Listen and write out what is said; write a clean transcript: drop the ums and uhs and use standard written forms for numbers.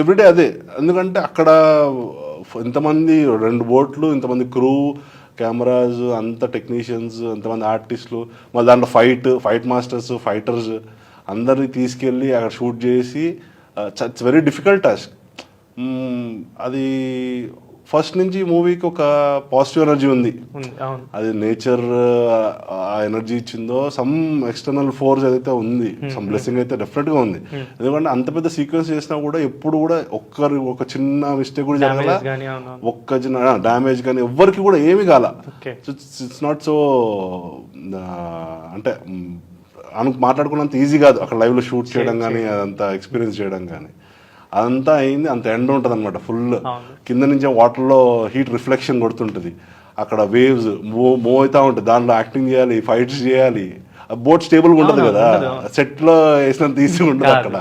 Everyday అదే. ఎందుకంటే అక్కడ ఇంతమంది 2 బోట్లు, ఇంతమంది క్రూ, కెమెరాస్, అంత టెక్నీషియన్స్, అంతమంది ఆర్టిస్టులు, మళ్ళీ దాంట్లో ఫైట్ మాస్టర్స్, ఫైటర్స్ అందరినీ తీసుకెళ్ళి అక్కడ షూట్ చేసి ఇట్స్ వెరీ డిఫికల్ట్ టాస్క్. అది ఫస్ట్ నుంచి మూవీకి ఒక పాజిటివ్ ఎనర్జీ ఉంది. అది నేచర్ ఆ ఎనర్జీ ఇచ్చిందో, సమ్ ఎక్స్టర్నల్ ఫోర్స్ ఏదైతే ఉంది, సమ్ బ్లెస్సింగ్ అయితే డెఫినెట్గా ఉంది. ఎందుకంటే అంత పెద్ద సీక్వెన్స్ చేసినా కూడా ఎప్పుడు కూడా ఒక చిన్న మిస్టేక్ కూడా జరగాల, ఒక్క చిన్న డ్యామేజ్ కానీ ఎవ్వరికి కూడా ఏమి కాల. ఇట్స్ నాట్ సో అంటే మాట్లాడుకున్నంత ఈజీ కాదు అక్కడ లైవ్లో షూట్ చేయడం కానీ, అదంతా ఎక్స్పీరియన్స్ చేయడం కానీ. అదంతా అయింది. అంత ఎండ్ ఉంటుంది అనమాట. ఫుల్ కింద నుంచే వాటర్లో హీట్ రిఫ్లెక్షన్ కొడుతుంటుంది, అక్కడ వేవ్స్ మూవ్ అవుతా ఉంటుంది, దాంట్లో యాక్టింగ్ చేయాలి, ఫైట్స్ చేయాలి. బోట్ స్టేబుల్గా ఉండదు కదా, సెట్లో వేసినంత ఈజీగా ఉంటుంది అక్కడ.